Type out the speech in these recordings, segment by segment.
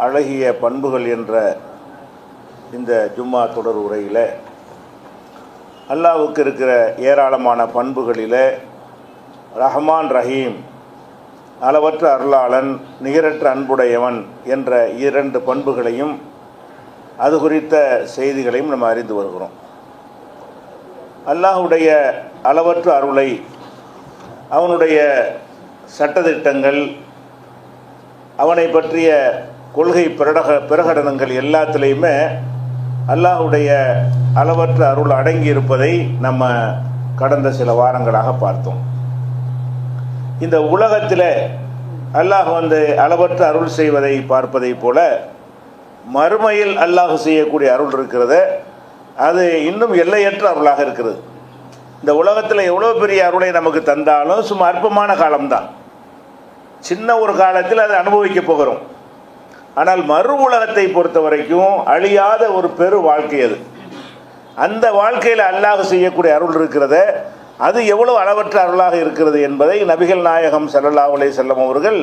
அழகிய பண்புகள் என்ற இந்த ஜும்மா தொடர் உரையில் அல்லாஹ்வுக்கு இருக்கிற ஏராளமான பண்புகளில் ரஹ்மான் ரஹீம், அளவற்ற அருளாளன், நிகரற்ற அன்புடையவன் என்ற இரண்டு பண்புகளையும் அது குறித்த செய்திகளையும் நம்ம அறிந்து வருகிறோம். அல்லாஹ்வுடைய அளவற்ற அருளை, அவனுடைய சட்டதிட்டங்கள், அவனை பற்றிய கொள்கை பிரகடனங்கள் எல்லாத்துலேயுமே அல்லாஹ்வுடைய அளவற்ற அருள் அடங்கி இருப்பதை நம்ம கடந்த சில வாரங்களாக பார்த்தோம். இந்த உலகத்தில் அல்லாஹ் அளவற்ற அருள் செய்வதை பார்ப்பதை போல மறுமையில் அல்லாஹ் செய்யக்கூடிய அருள் இருக்கிறது, அது இன்னும் எல்லையற்ற அருளாக இருக்கிறது. இந்த உலகத்தில் எவ்வளோ பெரிய அருளை நமக்கு தந்தாலும் சும்மா அற்பமான காலம்தான், சின்ன ஒரு காலத்தில் அதை அனுபவிக்க போகிறோம். ஆனால் மறு உலகத்தை பொறுத்த வரைக்கும் அழியாத ஒரு பெரு வாழ்க்கை அது. அந்த வாழ்க்கையில் அல்லாஹ் செய்யக்கூடிய அருள் இருக்கிறத, அது எவ்வளோ அளவற்ற அருளாக இருக்கிறது என்பதை நபிகள் நாயகம் ஸல்லல்லாஹு அலைஹி வஸல்லம் அவர்கள்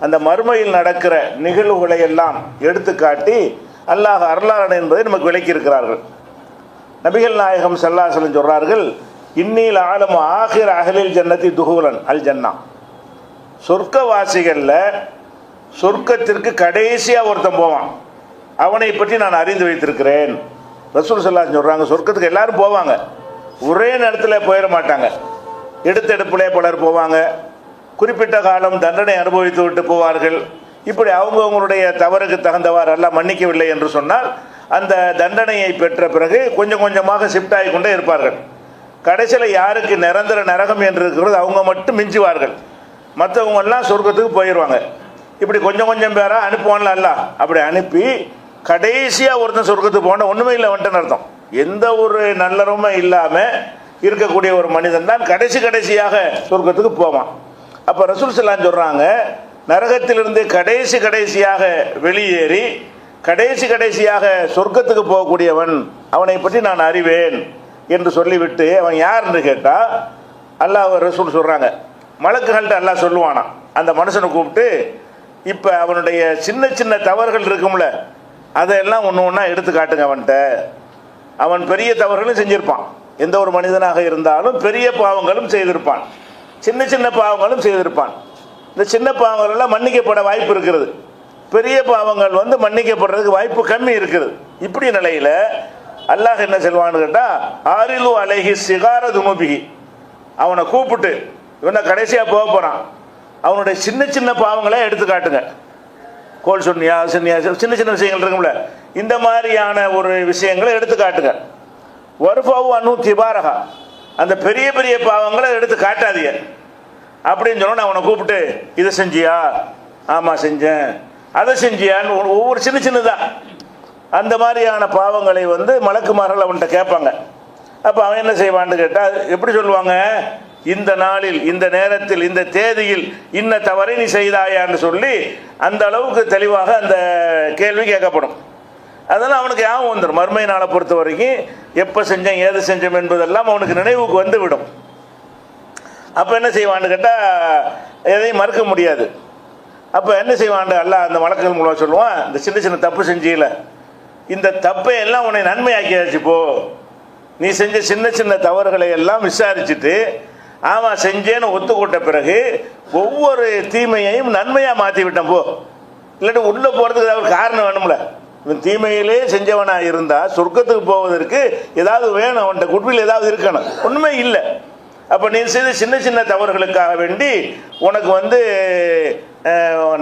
அந்த மறுமையில் நடக்கிற நிகழ்வுகளை எல்லாம் எடுத்து காட்டி அல்லாஹ் அருளாளன் என்பதை நமக்கு விளக்கியிருக்கிறார்கள். நபிகள் நாயகம் ஸல்லல்லாஹு அலைஹி வஸல்லம் சொல்கிறார்கள், இன்னீல் ஆலமு ஆகிர் அஹ்லில் ஜன்னதி துஹூலன் அல் ஜன்னா, சொர்க்கவாசிகளில் சொர்க்கத்திற்கு கடைசியாக ஒருத்தன் போவான், அவனை பற்றி நான் அறிந்து வைத்திருக்கிறேன். ரசூல் ஸல்லல்லாஹு அலைஹி வஸல்லம் சொல்கிறாங்க, சொர்க்கத்துக்கு எல்லாரும் போவாங்க, ஒரே நேரத்தில் போயிட மாட்டாங்க. எடுத்தெடுப்பிலே பலர் போவாங்க, குறிப்பிட்ட காலம் தண்டனை அனுபவித்து விட்டு போவார்கள். இப்படி அவங்கவுங்களுடைய தவறுக்கு தகுந்தவாறு எல்லாம் மன்னிக்கவில்லை என்று சொன்னால் அந்த தண்டனையை பெற்ற பிறகு கொஞ்சம் கொஞ்சமாக ஷிஃப்ட் ஆகி கொண்டே இருப்பார்கள். கடைசியில் யாருக்கு நிரந்தர நரகம் என்று இருக்கிறது அவங்க மட்டும் மிஞ்சுவார்கள், மற்றவங்கெல்லாம் சொர்க்கத்துக்கு போயிடுவாங்க. இப்படி கொஞ்சம் கொஞ்சம் பேராக அனுப்புவான்ல அல்லாஹ், அப்படி அனுப்பி கடைசியாக ஒருத்தன் சொர்க்கத்துக்கு போனால் ஒன்றுமே இல்லை வந்துட்டுன்னு அர்த்தம். எந்த ஒரு நல்லறமே இல்லாமல் இருக்கக்கூடிய ஒரு மனிதன் தான் கடைசியாக சொர்க்கத்துக்கு போவான். அப்போ ரசூல் ஸல்லல்லாஹு அலைஹி வஸல்லம் சொல்கிறாங்க, நரகத்திலிருந்து கடைசியாக வெளியேறி கடைசியாக சொர்க்கத்துக்கு போகக்கூடியவன், அவனை பற்றி நான் அறிவேன் என்று சொல்லிவிட்டு அவன் யார் என்று கேட்டால் அல்லாஹ் ரசூல் சொல்கிறாங்க, மலக்குகள்கிட்ட அல்லாஹ் சொல்லுவானா அந்த மனுஷனை கூப்பிட்டு, இப்போ அவனுடைய சின்ன சின்ன தவறுகள் இருக்கும்ல அதையெல்லாம் ஒன்று ஒன்றா எடுத்து காட்டுங்க அவன்கிட்ட. அவன் பெரிய தவறுகளும் செஞ்சிருப்பான், எந்த ஒரு மனிதனாக இருந்தாலும் பெரிய பாவங்களும் செய்திருப்பான், சின்ன சின்ன பாவங்களும் செய்திருப்பான். இந்த சின்ன பாவங்கள் எல்லாம் மன்னிக்கப்பட வாய்ப்பு இருக்கிறது, பெரிய பாவங்கள் மன்னிக்கப்படுறதுக்கு வாய்ப்பு கம்மி இருக்குது. இப்படி நிலையில் அல்லாஹ் என்ன சொல்வான்னு கேட்டால், ஆரிலு அலைஹி சிகார துனுபிஹி, அவனை கூப்பிட்டு இவனை கடைசியாக போக போகிறான், அவனுடைய சின்ன சின்ன பாவங்களை எடுத்து காட்டுங்க. கோல் சொன்னியா சின்ன சின்ன விஷயங்கள் இருக்கும்ல, இந்த மாதிரியான ஒரு விஷயங்களை எடுத்து காட்டுங்க. வர்ஃபவு அனு திபாரகா, அந்த பெரிய பெரிய பாவங்களை எடுத்து காட்டாதீங்க அப்படின்னு சொன்னோன்னு அவனை கூப்பிட்டு, இதை செஞ்சியா? ஆமாம் செஞ்சேன். அதை செஞ்சியான்னு ஒவ்வொரு சின்ன சின்னதான் அந்த மாதிரியான பாவங்களை மலக்குமார்கள் அவன்கிட்ட கேட்பாங்க. அப்போ அவன் என்ன செய்வான்னு கேட்டால் எப்படி சொல்லுவாங்க, இந்த நாளில், இந்த நேரத்தில், இந்த தேதியில் இன்ன தவறை நீ செய்தாயான்னு சொல்லி அந்த அளவுக்கு தெளிவாக அந்த கேள்வி கேட்கப்படும். அதனால் அவனுக்கு ஞாபகம் வந்துடும். மறுமை நாளை பொறுத்த வரைக்கும் எப்போ செஞ்சேன் ஏது செஞ்சோம் என்பதெல்லாம் அவனுக்கு நினைவுக்கு வந்துவிடும். அப்போ என்ன செய்வான்னு கேட்டால் எதையும் மறுக்க முடியாது. அப்போ என்ன செய்வான் அல்லாஹ் அந்த வழக்குகள் மூலம் சொல்லுவான், இந்த சின்ன சின்ன தப்பு செஞ்சில, இந்த தப்பை எல்லாம் உன்னை நன்மையாக்கியாச்சு. போ, நீ செஞ்ச சின்ன சின்ன தவறுகளை எல்லாம் விசாரிச்சுட்டு ஆமாம் செஞ்சேன்னு ஒத்துக்கொண்ட பிறகு ஒவ்வொரு தீமையையும் நன்மையாக மாற்றி விட்டேன் போ. இல்லாட்டி உள்ளே போகிறதுக்கு ஏதாவது காரணம் வேணும்ல. இவன் தீமையிலே செஞ்சவனாக இருந்தால் சொர்க்கத்துக்கு போவதற்கு ஏதாவது வேணும், அவன்கிட்ட குட்வில் ஏதாவது இருக்கணும், ஒன்றுமே இல்லை. அப்போ நீ செய்த சின்ன சின்ன தவறுகளுக்காக வேண்டி உனக்கு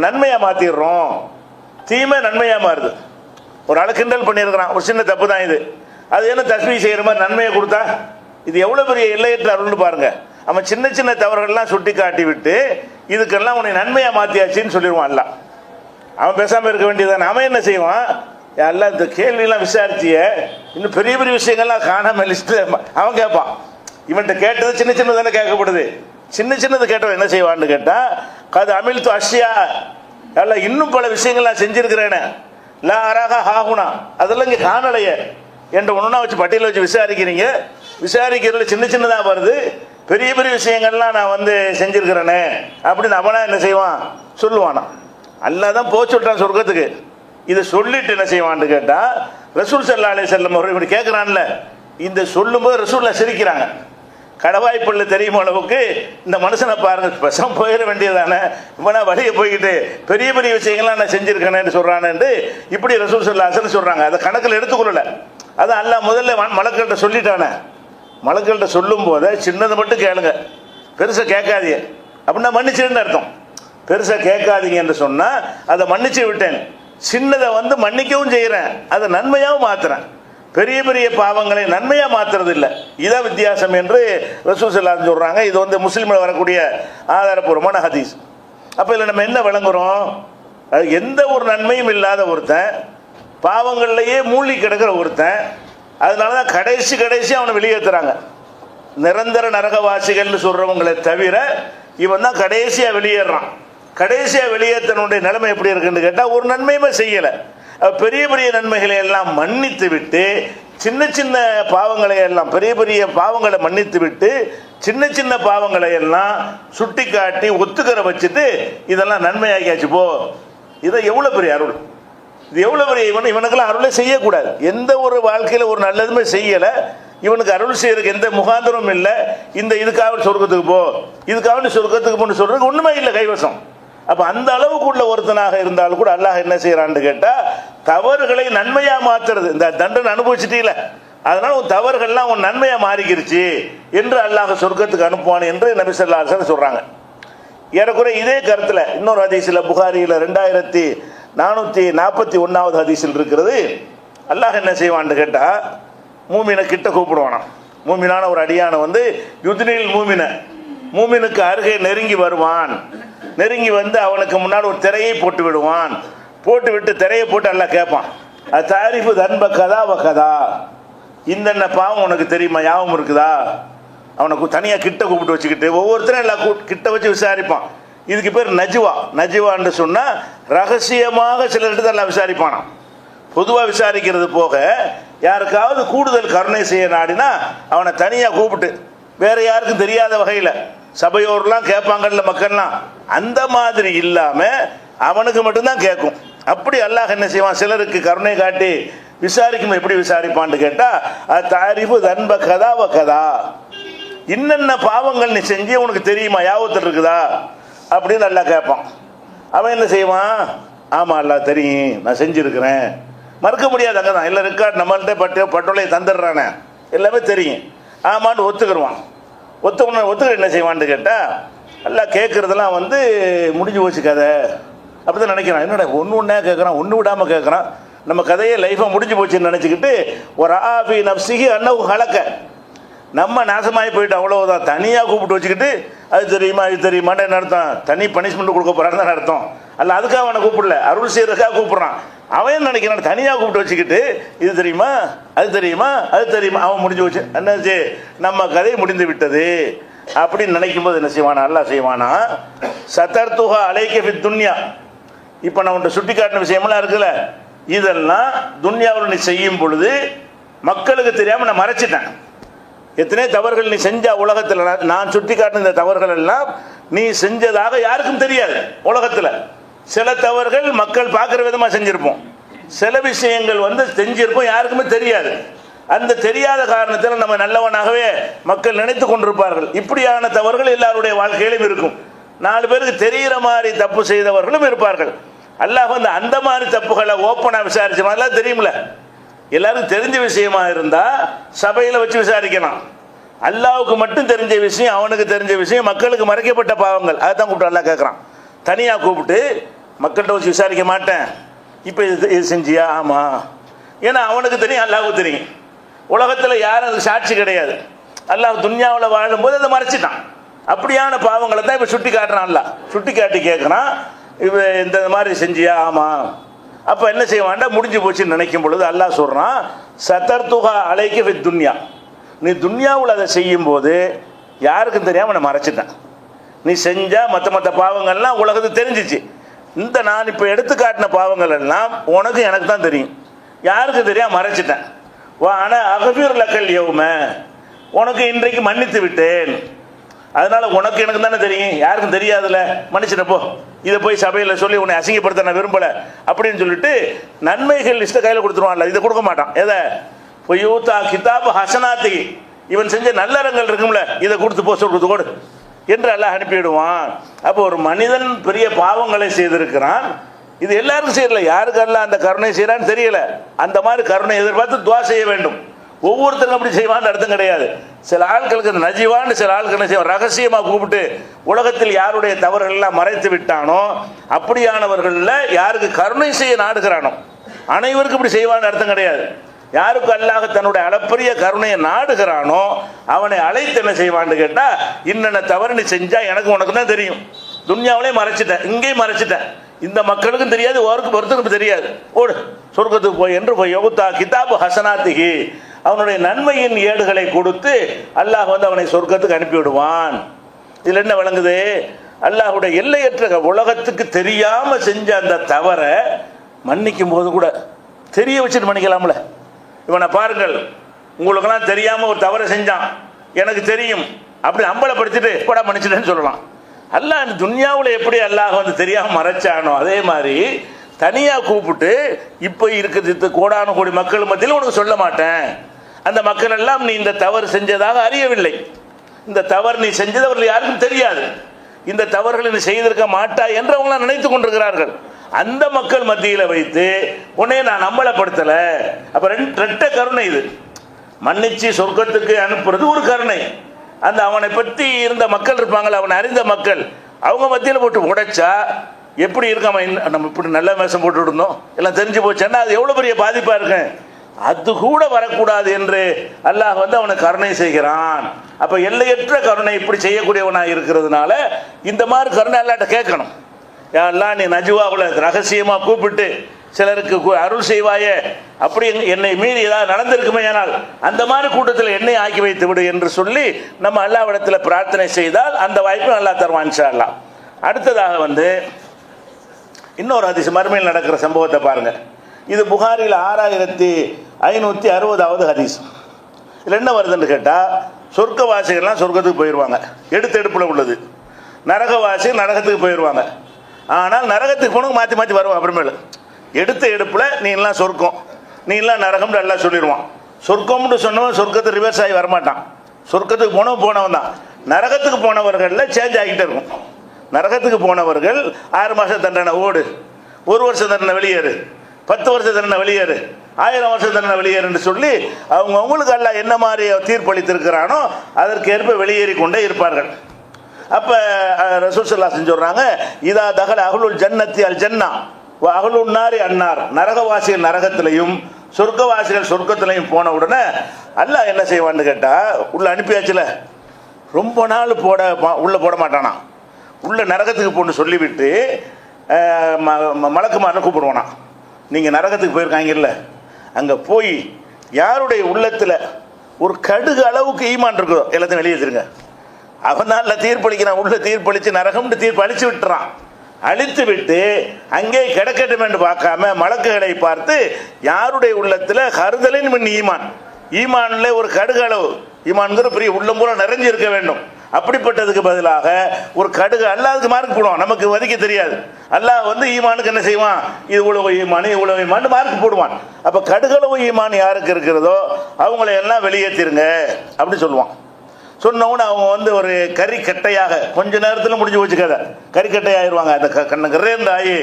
நன்மையாக மாற்றிடுறோம், தீமை நன்மையாக மாறுது. ஒரு ஆள் கிண்டல் பண்ணியிருக்கிறான், ஒரு சின்ன தப்பு தான் இது, அது என்ன தஸ்பீஹ் செய்கிற மாதிரி நன்மையை கொடுத்தா இது எவ்வளோ பெரிய எல்லையற்ற அருள்னு பாருங்கள். அவன் சின்ன சின்ன தவறுகள்லாம் சுட்டி காட்டி விட்டு இதுக்கெல்லாம் உன்னை நன்மையாக மாற்றியாச்சின்னு சொல்லிடுவான். அல்ல அவன் பேசாமல் இருக்க வேண்டியதானே. அவன் என்ன செய்வான், எல்லாம் இந்த கேள்வியெல்லாம் விசாரிச்சிய இன்னும் பெரிய பெரிய விஷயங்கள்லாம் காணாமல் லிஸ்ட்டு அவன் கேட்பான். இவன்கிட்ட கேட்டது சின்ன சின்னதானே கேட்கப்படுது. சின்ன சின்னது கேட்டவன் என்ன செய்வான்னு கேட்டால், அது அமிழ்த்து அஷ்யா, எல்லாம் இன்னும் பல விஷயங்கள்லாம் செஞ்சுருக்கிறேன்னு லா அராகா ஹாகுனா, அதெல்லாம் இங்கே காணலையே என்ற ஒன்றா வச்சு பட்டியலில் வச்சு விசாரிக்கிறீங்க. விசாரிக்கிறதுல சின்ன சின்னதாக வருது, பெரிய பெரிய விஷயங்கள்லாம் நான் செஞ்சுருக்கிறேனே அப்படின்னு அவனா என்ன செய்வான் சொல்லுவானா. அல்லாஹ் தான் போக சொல்கிறான் சொர்க்கத்துக்கு. இதை சொல்லிட்டு என்ன செய்வான்னு கேட்டால் ரசூல் ஸல்லல்லாஹு அலைஹி வஸல்லம் அவர்கள் இப்படி கேட்குறான்ல, இந்த சொல்லும்போது ரசூல்லா சிரிக்கிறாங்க. கடவாய்ப்புள்ள தெரியும் அளவுக்கு இந்த மனுஷனை பாருங்க, பசம் போயிட வேண்டியதானே, இவனா வழியை போய்கிட்டு பெரிய பெரிய விஷயங்கள்லாம் நான் செஞ்சுருக்கேன்னு சொல்கிறானேன்ட்டு இப்படி ரசூல் ஸல்லல்லாஹு அலைஹி வஸல்லம் சொல்கிறாங்க. அதை கணக்கில் எடுத்துக்கொள்ளலை. அது அல்லாஹ் முதல்ல மலக்கள்கிட்ட சொல்லிட்டானே. மலக்கள்கிட்ட சொல்லும் போது சின்னது மட்டும் கேளுங்க, பெருசாக கேட்காதீங்க அப்படின்னா மன்னிச்சுன்னு அர்த்தம். பெருசாக கேட்காதீங்க என்று சொன்னால் அதை மன்னிச்சு விட்டேன், சின்னதை வந்து மன்னிக்கவும் செய்கிறேன், அதை நன்மையாகவும் மாற்றுறேன். பெரிய பெரிய பாவங்களை நன்மையாக மாற்றுறது இல்லை, இதான் வித்தியாசம் என்று ரசூல் ஸல்லல்லாஹு அலைஹி வஸல்லம் சொல்கிறாங்க. இது வந்து முஸ்லீமில் வரக்கூடிய ஆதாரபூர்வமான ஹதீஸ். அப்போ இதில் நம்ம என்ன விளங்குறோம்? எந்த ஒரு நன்மையும் இல்லாத ஒருத்தன், பாவங்கள்லையே மூழ்கி கிடக்கிற ஒருத்தன், அதனால தான் கடைசி அவனை வெளியேற்றுறாங்க. நிரந்தர நரகவாசிகள்னு சொல்கிறவங்களை தவிர இவன் தான் கடைசியாக வெளியேறான். கடைசியாக வெளியேற்றனுடைய நிலைமை எப்படி இருக்குன்னு கேட்டால் ஒரு நன்மையுமே செய்யலை. பெரிய பெரிய நன்மைகளை எல்லாம் மன்னித்து விட்டு சின்ன சின்ன பாவங்களை எல்லாம், பெரிய பெரிய பாவங்களை மன்னித்து விட்டு சின்ன சின்ன பாவங்களை எல்லாம் சுட்டி காட்டி ஒத்துக்கிற வச்சுட்டு இதெல்லாம் நன்மையாகியாச்சு போ. இதை எவ்வளோ பெரிய அருள், இது எவ்வளோ பெரிய இவனுக்கெல்லாம் அருளை செய்யக்கூடாது. எந்த ஒரு வாழ்க்கையில் ஒரு நல்லதுமே செய்யலை, இவனுக்கு அருள் செய்யறதுக்கு எந்த முகாந்திரமும் இல்லை. இந்த இதுக்காக சொர்க்கத்துக்கு போ, இதுக்காக சொர்க்கத்துக்கு போன்னு சொல்றதுக்கு ஒன்றுமே இல்லை கைவசம். அப்போ அந்த அளவுக்கு உள்ள ஒருத்தனாக இருந்தாலும் கூட அல்லாஹ் என்ன செய்யறான்னு கேட்டால் தவறுகளை நன்மையாக மாற்றுறது. இந்த தண்டனை அனுபவிச்சிட்டீல, அதனால உன் தவறுகள்லாம் உன் நன்மையாக மாறிக்கிருச்சு என்று அல்லாஹ் சொர்க்கத்துக்கு அனுப்புவான் என்று நபி ஸல்லல்லாஹு அலைஹி வஸல்லம் சொல்கிறாங்க. ஏறக்குறை இதே கருத்தில் இன்னொரு ஹதீஸில் புகாரியில் 2441வது ஹதீஸில் இருக்கிறது. அல்லாஹ் என்ன செய்வான்னு கேட்டால் மூமினை கிட்ட கூப்பிடுவானா. மூமினான ஒரு அடியானை வந்து யுத்னில் மூமினுக்கு அருகே நெருங்கி வருவான். நெருங்கி வந்து அவனுக்கு முன்னாடி ஒரு திரையை போட்டு விடுவான். போட்டு விட்டு திரையை போட்டு எல்லாம் கேட்பான், அது தாரிஃபு தன்ப கதா வ கதா, இந்த பாவம் உனக்கு தெரியுமா, ஞாபகம் இருக்குதா? அவனுக்கு தனியாக கிட்ட கூப்பிட்டு வச்சுக்கிட்டு ஒவ்வொருத்தரும் எல்லாம் கிட்ட வச்சு விசாரிப்பான். இதுக்கு பேர் நஜ்வான்னு சொன்னால் ரகசியமாக சிலர்கிட்ட எல்லாம் விசாரிப்பானான். பொதுவாக விசாரிக்கிறது போக யாருக்காவது கூடுதல் கருணை செய்ய நாடினா அவனை தனியாக கூப்பிட்டு வேற யாருக்கும் தெரியாத வகையில், சபையோர்லாம் கேட்பாங்கல்ல மக்கள்லாம், அந்த மாதிரி இல்லாமல் அவனுக்கு மட்டும்தான் கேட்கும். அப்படி அல்லாஹ் என்ன செய்வான், சிலருக்கு கருணை காட்டி விசாரிக்கும். எப்படி விசாரிப்பான்னு கேட்டால் அது தாரிஃபு தன்ப கதா வ கதா, இன்னென்ன பாவங்கள் நீ செஞ்சு உனக்கு தெரியுமா, யாவத்தில் இருக்குதா அப்படின்னு அல்லாஹ் கேட்பான். அவன் என்ன செய்வான், ஆமாம் அல்லாஹ் தெரியும், நான் செஞ்சுருக்கிறேன், மறுக்க முடியாது. அங்கே தான் இல்லை ரெக்கார்ட் நம்மள்கிட்ட பட்டோலையை தந்துடுறானே, எல்லாமே தெரியும், ஆமான்னு ஒத்துக்கிடுவான். ஒத்துக்கிற என்ன செய்வான்னு கேட்டால் எல்லாம் கேட்குறதெல்லாம் வந்து முடிஞ்சு போச்சு கதை அப்படி தான் நினைக்கிறான். என்னடா ஒன்றா கேட்குறான், ஒன்று விடாமல் கேட்குறான், நம்ம கதையே லைஃபாக முடிஞ்சு போச்சுன்னு நினச்சிக்கிட்டு ஒரு ஆஃபி நப்சிஹி அன்னஹு ஹலக, நம்ம நாசமாகி போயிட்டு அவ்வளோதான். தனியாக கூப்பிட்டு வச்சுக்கிட்டு அது தெரியுமா இது தெரியுமான்னு என்ன அர்த்தம், தனி பனிஷ்மெண்ட் கொடுக்க போகிறான்னு தான் அர்த்தம். அல்ல அதுக்காக அவனை கூப்பிடல, அருள் செய்யறதுக்காக கூப்பிட்றான். அவன் நினைக்கிறான் தனியாக கூப்பிட்டு வச்சுக்கிட்டு இது தெரியுமா அது தெரியுமா அது தெரியுமா, அவன் முடிஞ்சு வச்சு என்னாச்சு, நம்ம கதை முடிந்து விட்டது அப்படின்னு நினைக்கும் போது என்ன செய்வானா, அல்லாஹ் செய்வானா, சதர்துஹா அலைக ஃபித் துன்யா, இப்போ நான் உன்னை சுட்டி காட்டின விஷயமெல்லாம் இருக்குல்ல, இதெல்லாம் துன்யாவில் நீ செய்யும் பொழுது மக்களுக்கு தெரியாமல் நான் மறைச்சிட்டேன். எத்தனை தவறுகள் நீ செஞ்ச உலகத்தில், நான் சுட்டி காட்டின இந்த தவறுகள் எல்லாம் நீ செஞ்சதாக யாருக்கும் தெரியாது. உலகத்தில் சில தவறுகள் மக்கள் பார்க்குற விதமாக செஞ்சுருப்போம், சில விஷயங்கள் வந்து செஞ்சிருப்போம், யாருக்குமே தெரியாது. அந்த தெரியாத காரணத்தில் நம்ம நல்லவனாகவே மக்கள் நினைத்து கொண்டிருப்பார்கள். இப்படியான தவறுகள் எல்லாருடைய வாழ்க்கையிலும் இருக்கும். 4 பேருக்கு தெரிகிற மாதிரி தப்பு செய்தவர்களும் இருப்பார்கள். அல்லாஹ் வந்து அந்த மாதிரி தப்புகளை ஓப்பனாக விசாரிச்ச மாதிரிலாம் தெரியும்ல, எல்லாருக்கும் தெரிஞ்ச விஷயமா இருந்தால் சபையில் வச்சு விசாரிக்கலாம். அல்லாவுக்கு மட்டும் தெரிஞ்ச விஷயம், அவனுக்கு தெரிஞ்ச விஷயம், மக்களுக்கு மறைக்கப்பட்ட பாவங்கள், அதுதான் கூப்பிட்டு அல்லாஹ் கேட்குறான். தனியாக கூப்பிட்டு மக்கள்கிட்ட வச்சு விசாரிக்க மாட்டேன். இப்போ இது செஞ்சியா, ஆமாம், ஏன்னா அவனுக்கு தெரியும், அல்லாஹ்வுக்கு தெரியும். உலகத்தில் யாரும் அதுக்கு சாட்சி கிடையாது. அல்லாஹ் துன்யாவில் வாழும்போது அதை மறைச்சிட்டான். அப்படியான பாவங்களை தான் இப்போ சுட்டி காட்டுறான். அல்லாஹ் சுட்டி காட்டி கேட்குறான், இப்போ இந்த மாதிரி செஞ்சியா, ஆமாம். அப்போ என்ன செய்வான்டா, முடிஞ்சு போச்சுன்னு நினைக்கும் பொழுது அல்லாஹ் சொல்கிறான், சதர்துஹா அலைக ஃபித் துன்யா, நீ துன்யாவில் அதை செய்யும்போது யாருக்கும் தெரியாமல் நான் மறைச்சிட்டேன். நீ செஞ்சால் மற்ற பாவங்கள்லாம் உலகத்துக்கு தெரிஞ்சிச்சு. இந்த நான் இப்போ எடுத்து காட்டின பாவங்கள் எல்லாம் உனக்கு எனக்கு தான் தெரியும், யாருக்கு தெரியாமல் மறைச்சிட்டேன். வா ஆனால் அகபீர் லக்கல் யௌம, உனக்கு இன்றைக்கு மன்னித்து விட்டேன். அதனால உனக்கு எனக்கு தானே தெரியும், யாருக்கும் தெரியாதுல்ல, மன்னிச்சிடப்போ, இதை போய் சபையில் சொல்லி உன்னை அசிங்கப்படுத்த நான் விரும்பலை அப்படின்னு சொல்லிட்டு நன்மைகள் லிஸ்ட்டை கையில் கொடுத்துருவான்ல, இதை கொடுக்க மாட்டான். எதை? பொய்யூத்தா கிதாபு ஹசனாத்தி, இவன் செஞ்ச நல்லறங்கள் இருக்கும்ல, இதை கொடுத்து போ, கொடுத்து கொடு என்று அல்லாஹ் அனுப்பிவிடுவான். அப்போ ஒரு மனிதன் பெரிய பாவங்களை செய்திருக்கிறான், இது எல்லாருக்கும் செய்யல, யாருக்கு அல்லாஹ் அந்த கருணை செய்யறான்னு தெரியல, அந்த மாதிரி கருணை எதிர்பார்த்து துவா செய்ய வேண்டும். ஒவ்வொருத்தரும் அப்படி செய்வான்னு அர்த்தம் கிடையாது. சில ஆட்களுக்கு அந்த நஜிவான்னு சில ஆட்கள் என்ன செய்வான், ரகசியமாக கூப்பிட்டு உலகத்தில் யாருடைய தவறுகள் எல்லாம் மறைத்து விட்டானோ அப்படியானவர்களில் யாருக்கு கருணை செய்ய நாடுகிறானோ அனைவருக்கும் இப்படி செய்வான்னு அர்த்தம் கிடையாது. யாருக்கு அல்லாஹ் தன்னுடைய அளப்பரிய கருணையை நாடுகிறானோ அவனை அழைத்து என்ன செய்வான்னு கேட்டா, இன்னென்ன தவறு நீ செஞ்சா எனக்கு உனக்கு தான் தெரியும், துன்யாவிலே மறைச்சிட்டேன், இங்கேயும் மறைச்சிட்டேன், இந்த மக்களுக்கும் தெரியாது, ஒருத்தருக்கும் தெரியாது, ஓடு சொர்க்கத்துக்கு போய் என்று போய் யோகுத்தா கிதாபு ஹசனாத்திகி, அவனுடைய நன்மையின் ஏடுகளை கொடுத்து அல்லாஹ் அவனை சொர்க்கத்துக்கு அனுப்பிவிடுவான். இதில் என்ன விளங்குது? அல்லாஹுடைய எல்லையற்ற உலகத்துக்கு தெரியாம செஞ்ச அந்த தவறை மன்னிக்கும் போது கூட தெரிய வச்சுட்டு மன்னிக்கலாம்ல. இவனை பாருங்கள், உங்களுக்கெல்லாம் தெரியாம ஒரு தவறை செஞ்சான், எனக்கு தெரியும் அப்படி அம்பலப்படுத்திட்டு கூட மன்னிச்சிட்டேன்னு சொல்லலாம். அல்லாஹ் இந்த துன்யாவில் எப்படி அல்லாஹ் தெரியாமல் மறைச்சானோ அதே மாதிரி தனியாக கூப்பிட்டு இப்போ இருக்கிறது கோடானு கோடி மக்கள் மத்தியில் உனக்கு சொல்ல மாட்டேன், அந்த மக்கள் எல்லாம் நீ இந்த தவறு செஞ்சதாக அறியவில்லை, இந்த தவறு நீ செஞ்சது அவர்கள் யாருக்கும் தெரியாது, இந்த தவறுகளை நீ செய்திருக்க மாட்டாய் என்று அவங்களாம் நினைத்து கொண்டிருக்கிறார்கள். அந்த மக்கள் மத்தியில் வைத்து உன்னை நான் அம்பலப்படுத்தலை. அப்போ ரெட்ட கருணை இது. மன்னிச்சு சொர்க்கத்துக்கு அனுப்புறது ஒரு கருணை, அந்த அவனை பற்றி இருந்த மக்கள் இருப்பாங்களா, அவனை அறிந்த மக்கள், அவங்க மத்தியில் போட்டு உடைச்சா எப்படி இருக்காம, நம்ம இப்படி நல்ல மேசம் போட்டு இருந்தோம் எல்லாம் தெரிஞ்சு போச்சேன்னா அது எவ்வளோ பெரிய பாதிப்பாக இருக்கு. அது கூட வரக்கூடாது என்று அல்லாஹ் அவனுக்கு கருணை செய்கிறான். அப்போ எல்லையற்ற கருணை இப்படி செய்யக்கூடியவனாக இருக்கிறதுனால இந்த மாதிரி கருணை அல்லாட்ட கேட்கணும். எல்லாம் நீ நஜுவாவில் ரகசியமாக கூப்பிட்டு சிலருக்கு அருள் செய்வாயே, அப்படி என்னை மீறி ஏதாவது நடந்திருக்குமே, ஆனால் அந்த மாதிரி கூட்டத்தில் என்னை ஆக்கி வைத்து விடு என்று சொல்லி நம்ம அல்லாஹ்விடத்தில் பிரார்த்தனை செய்தால் அந்த வாய்ப்பு அல்லாஹ் தருவான் இன்ஷா அல்லாஹ். அடுத்ததாக இன்னொரு ஹதீஸ், மறுமையில் நடக்கிற சம்பவத்தை பாருங்க. இது புகாரில் 6560வது ஹதீஸ். இதில் என்ன வருதுன்னு கேட்டால், சொர்க்கவாசிகள்லாம் சொர்க்கத்துக்கு போயிடுவாங்க, எடுப்பில் உள்ளது, நரகவாசி நரகத்துக்கு போயிடுவாங்க. ஆனால் நரகத்துக்கு போனவங்க மாற்றி மாற்றி வருவாங்க. அப்புறமேலு எடுப்பில் நீ எல்லாம் சொர்க்கம், நீ எல்லாம் நரகம்னு எல்லாம் சொல்லிடுவான். சொர்க்கம்னு சொன்னவன் சொர்க்கத்தை ரிவர்ஸ் ஆகி வரமாட்டான், சொர்க்கத்துக்கு போனவன் தான். நரகத்துக்கு போனவர்களில் சேஞ்ச் ஆகிட்டே இருக்கும். நரகத்துக்கு போனவர்கள் 6 மாதம் தண்டனை ஓடு, 1 வருஷம் தண்டனை வெளியேறு, 10 வருஷம் தண்டனை வெளியேறு, 1000 வருஷம் தண்டனை வெளியேறுன்னு சொல்லி அவங்களுக்கு அல்லாஹ் என்ன மாதிரி தீர்ப்பளித்திருக்கிறானோ அதற்கு ஏற்ப வெளியேறி கொண்டே இருப்பார்கள். அப்போ ரசூல் ஸல்லல்லாஹு அலைஹி வஸல்லம் சொல்கிறாங்க, இதா தகல அஹ்லுல் ஜன்னத்தி அல் ஜன்னா வ அஹ்லுன் நாரி அன்னார், நரகவாசிகள் நரகத்திலையும் சொர்க்கவாசிகள் சொர்க்கத்திலையும் போன உடனே அல்லாஹ் என்ன செய்வான்னு கேட்டால், உள்ள அனுப்பியாச்சுல, ரொம்ப நாள் உள்ளே போட மாட்டானா, உள்ள நரகத்துக்கு போன்னு சொல்லிவிட்டு மலக்குமாரனை கூப்பிடுவானா, நீங்கள் நரகத்துக்கு போயிருக்காங்கல்ல, அங்கே போய் யாருடைய உள்ளத்தில் ஒரு கடுகு அளவுக்கு ஈமான் இருக்குதோ எல்லாத்தையும் வெளியேற்றிருங்க. அவன் தான் தீர்ப்பளிக்கிறான், உள்ள தீர்ப்பளித்து நரகம்னு தீர்ப்பு அழிச்சு விட்டுறான். அழித்து விட்டு அங்கே கிடக்கட்டும் என்று பார்க்காம மலக்குகளை பார்த்து யாருடைய உள்ளத்தில் கருதலின் மின் ஈமான்ல ஒரு கடுகு அளவு, ஈமான்கிற பெரிய உள்ளம் பூரா நிறைஞ்சு இருக்க வேண்டும், அப்படிப்பட்டதுக்கு பதிலாக ஒரு கடுகு அல்லாஹ்வுக்கு மார்க் போடுவான். நமக்கு மதிக்க தெரியாது. அல்லாஹ் ஈமானுக்கு என்ன செய்வான், இது உழவு ஈமான் இவ்வளவு ஈமான் மார்க் போடுவான். அப்போ கடுகளவு ஈமான் யாருக்கு இருக்கிறதோ அவங்கள எல்லாம் வெளியேற்றிருங்க அப்படி சொல்லுவான். சொன்னவொன்னு அவங்க ஒரு கறிக்கட்டையாக கொஞ்ச நேரத்தில் முடிஞ்சு போச்சு கதை, கறிக்கட்டையாகிடுவாங்க. அந்த கண்ணு ஆகி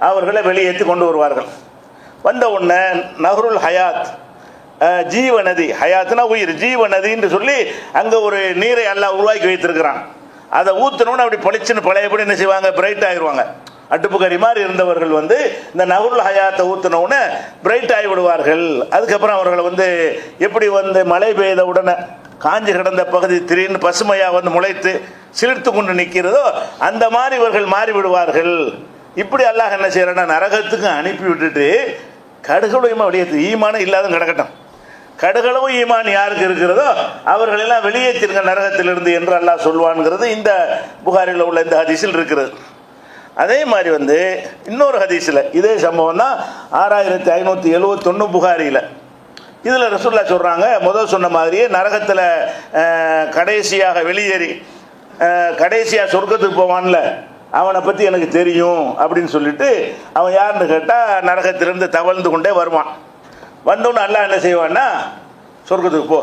அவர்களை வெளியேற்றி கொண்டு வருவார்கள். வந்த உடனே நஹ்ருல் ஹயாத், ஜீவநதி, ஹயாத்னா உயிர், ஜீவநதின்னு சொல்லி அங்கே ஒரு நீரை எல்லாம் உருவாக்கி வைத்திருக்கிறான். அதை ஊற்றினோன்னு அப்படி பளிச்சுன்னு பழையபடி என்ன செய்வாங்க, பிரைட் ஆகிடுவாங்க. அடுப்பு கறி மாதிரி இருந்தவர்கள் இந்த நஹ்ருல் ஹயாத்தை ஊற்றினோன்னு பிரைட் ஆகி விடுவார்கள். அதுக்கப்புறம் அவர்களை எப்படி மழை பெய்த உடனே காஞ்சி கிடந்த பகுதி திடீர்னு பசுமையாக முளைத்து சிலிர்த்து கொண்டு நிற்கிறதோ அந்த மாதிரி இவர்கள் மாறி விடுவார்கள். இப்படி அல்லாஹ் என்ன செய்யறான்னா நரகத்துக்கு அனுப்பி விட்டுட்டு கடுகளவு வெளியேற்று, ஈமானம் இல்லாத கிடக்கட்டும், கடுகளவு ஈமான் யாருக்கு இருக்கிறதோ அவர்களெல்லாம் வெளியேற்றிருங்க நரகத்திலிருந்து என்று அல்லாஹ் சொல்வான்ங்கிறது இந்த புகாரில் உள்ள இந்த ஹதீஸில் இருக்கிறது. அதே மாதிரி இன்னொரு ஹதீஸில் இதே சம்பவம் தான் 6571 புகாரியில். இதில் ரசூலுல்லாஹ் சொல்கிறாங்க, முதல் சொன்ன மாதிரியே நரகத்தில் கடைசியாக வெளியேறி கடைசியாக சொர்க்கத்துக்கு போவான்ல அவனை பற்றி எனக்கு தெரியும் அப்படின்னு சொல்லிட்டு அவன் யாருன்னு கேட்டால் நரகத்திலிருந்து தவழ்ந்து கொண்டே வருவான். வந்தோன்னு அல்லாஹ் என்ன செய்வான்னா, சொர்க்கத்துக்கு போ,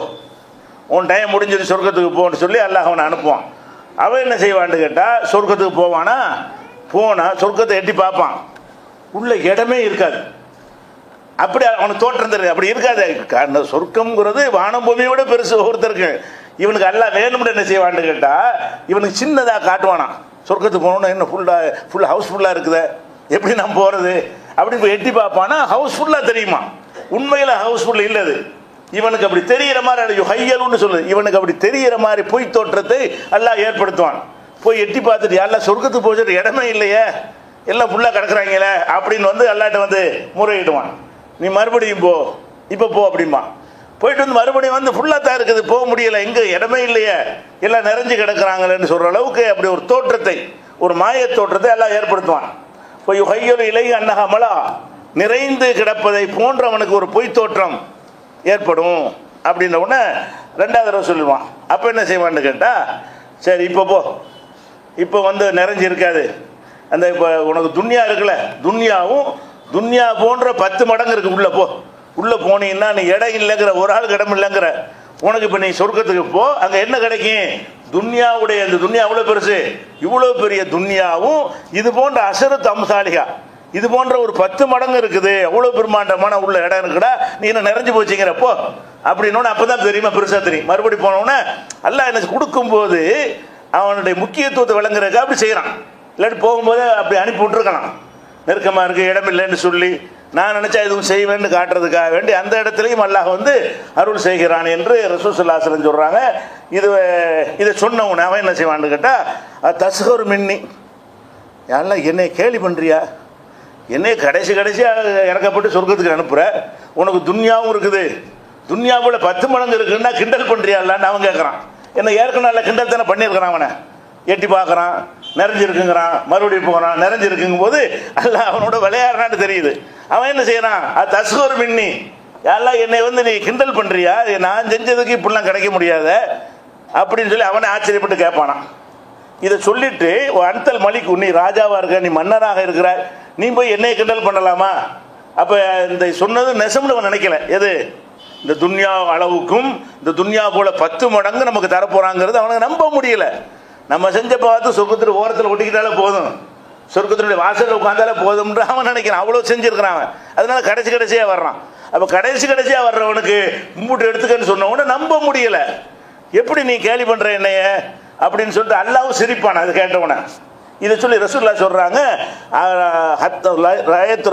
உன் டைம் முடிஞ்சது சொர்க்கத்துக்கு போன்னு சொல்லி அல்லாஹ் அவனை அனுப்புவான். அவன் என்ன செய்வான்னு கேட்டால் சொர்க்கத்துக்கு போவானா, போனால் சொர்க்கத்தை எட்டி பார்ப்பான், உள்ள இடமே இருக்காது. அப்படி அவனுக்கு தோற்றம் தெரியாது, அப்படி இருக்காது. அந்த சொர்க்கம்ங்கிறது வானம் பூமியை விட பெருசு ஒருத்தருக்கு. இவனுக்கு எல்லாம் வேணும்னு என்ன செய்வான்னு கேட்டால் இவனுக்கு சின்னதாக காட்டுவானா. சொர்க்கத்துக்கு போகணுன்னு என்ன ஃபுல் ஹவுஸ்ஃபுல்லாக இருக்குதே, எப்படி நான் போகிறது அப்படின்னு போய் எட்டி பார்ப்பானா ஹவுஸ்ஃபுல்லாக தெரியுமா. உண்மையில் ஹவுஸ்ஃபுல் இல்லது. இவனுக்கு அப்படி தெரிகிற மாதிரி ஹையலுன்னு சொல்லுது. இவனுக்கு அப்படி தெரிகிற மாதிரி பொய் தோற்றத்தை எல்லாம் ஏற்படுத்துவான். போய் எட்டி பார்த்துட்டு எல்லாம் சொர்க்கத்துக்கு போச்சுட்டு இடமே இல்லையே, எல்லாம் ஃபுல்லாக கிடக்குறாங்களே அப்படின்னு வந்து எல்லாட்ட வந்து முறையிடுவான். நீ மறுபடியும் போ, இப்போ போ அப்படிமா. போயிட்டு வந்து மறுபடியும் வந்து ஃபுல்லாக தான் இருக்குது, போக முடியலை, எங்கே இடமே இல்லையே, எல்லாம் நிறைஞ்சு கிடக்குறாங்களேன்னு சொல்கிற அளவுக்கு அப்படி ஒரு தோற்றத்தை, ஒரு மாய தோற்றத்தை எல்லாம் ஏற்படுத்துவான். போய் ஹையொரு இலை அன்னகமலா, நிறைந்து கிடப்பதை போன்றவனுக்கு ஒரு பொய் தோற்றம் ஏற்படும் அப்படின்ன உடனே ரெண்டாவது தடவை சொல்லுவான். அப்போ என்ன செய்வான்னு கேட்டால், சரி இப்போ போ, இப்போ வந்து நிறைஞ்சு இருக்காது, அந்த இப்போ உனக்கு துன்யா இருக்குல்ல, துன்யாவும் துன்யா போன்ற 10 மடங்கு இருக்கு, உள்ளே போ, உள்ளே போனீங்கன்னா நீ இடம் இல்லைங்கிற, ஒரு ஆளுக்கு இடம் இல்லைங்கிற, உனக்கு இப்போ நீ சொர்க்கத்துக்கு போ, அங்கே என்ன கிடைக்கும், துன்யாவுடைய அந்த துன்யா அவ்வளோ பெருசு, இவ்வளோ பெரிய துன்யாவும் இது போன்ற அசரத்து அம்சாலிகா, இது போன்ற ஒரு 10 மடங்கு இருக்குது, அவ்வளோ பெருமாண்டமான உள்ள இடம் இருக்குடா, நீ என்ன நிறைஞ்சு போச்சுங்கிறப்போ அப்படின்னோன்னு அப்போ தான் தெரியுமா, பெருசாக தெரியும். மறுபடி போனோன்னே அல்லாஹ் என்ன கொடுக்கும்போது அவனுடைய முக்கியத்துவத்தை விளங்குறதுக்கு அப்படி செய்கிறான். இல்லாட்டி போகும்போது அப்படி அனுப்பி விட்டுருக்கலாம், நெருக்கமாக இருக்குது இடம் இல்லைன்னு சொல்லி நான் நினச்சா எதுவும் செய்வேன்னு காட்டுறதுக்காக வேண்டி அந்த இடத்துலையும் அல்லாஹ் வந்து அருள் செய்கிறான் என்று ரசூல் ஸல்லல்லாஹு அலைஹி வஸல்லம் சொல்கிறாங்க. இதை சொன்னவன் அவன் என்ன செய்வான்னு கேட்டால், தஸ்கர் மின்னி, யாரெல்லாம் என்னை கேலி பண்ணுறியா, என்னை கடைசியாக இறக்கப்பட்டு சொர்க்கத்துக்கு அனுப்புகிற, உனக்கு துன்யாவும் இருக்குது, துன்யா போல 10 மடங்கு இருக்குன்னா கிண்டல் பண்ணுறியான்னு அவன் கேட்குறான். என்ன ஏற்கனவே கிண்டல் தானே பண்ணியிருக்கிறான், அவனை எட்டி பார்க்குறான், நிறைஞ்சிருக்குங்கிறான், மறுபடியும் போகிறான், நிறைஞ்சிருக்குங்கும் போது அல்லாஹ் அவனோட விளையாடுறான்னு தெரியுது. அவன் என்ன செய்யறான், அது தஸ்கர் மின்னி, யாரெல்லாம் என்னை வந்து நீ கிண்டல் பண்ணுறியா, நான் செஞ்சதுக்கு இப்படிலாம் கிடைக்க முடியாத அப்படின்னு சொல்லி அவனை ஆச்சரியப்பட்டு கேட்பானான். இதை சொல்லிட்டு அன்தல் மலிக், நீ ராஜாவாக இருக்க, நீ மன்னராக இருக்கிற, நீ போய் என்னை கிண்டல் பண்ணலாமா? அப்போ இந்த சொன்னது நெசம்னு அவன் நினைக்கல. எது, இந்த துன்யா அளவுக்கும் இந்த துன்யா போல 10 மடங்கு நமக்கு தரப்போறாங்கிறது அவனுக்கு நம்ப முடியல. நம்ம செஞ்ச பார்த்து சொர்க்கத்தில் ஓரத்தில் ஒட்டிக்கிட்டாலே போதும், சொர்க்கத்தினுடைய வாசலில் உட்காந்தாலே போதும்ன்ற அவன் நினைக்கிறான். அவ்வளோ செஞ்சுருக்கிறான் அவன். அதனால கடைசியாக வர்றான். அப்போ கடைசியாக வர்றவனுக்கு மும்பூட்டு எடுத்துக்கன்னு சொன்னவன நம்ப முடியலை. எப்படி நீ கேலி பண்ணுற என்னைய அப்படின்னு சொல்லிட்டு அல்லாஹ்வும் சிரிப்பான் அது கேட்டவனை. இதை சொல்லி ரசூலுல்லாஹ் சொல்கிறாங்க,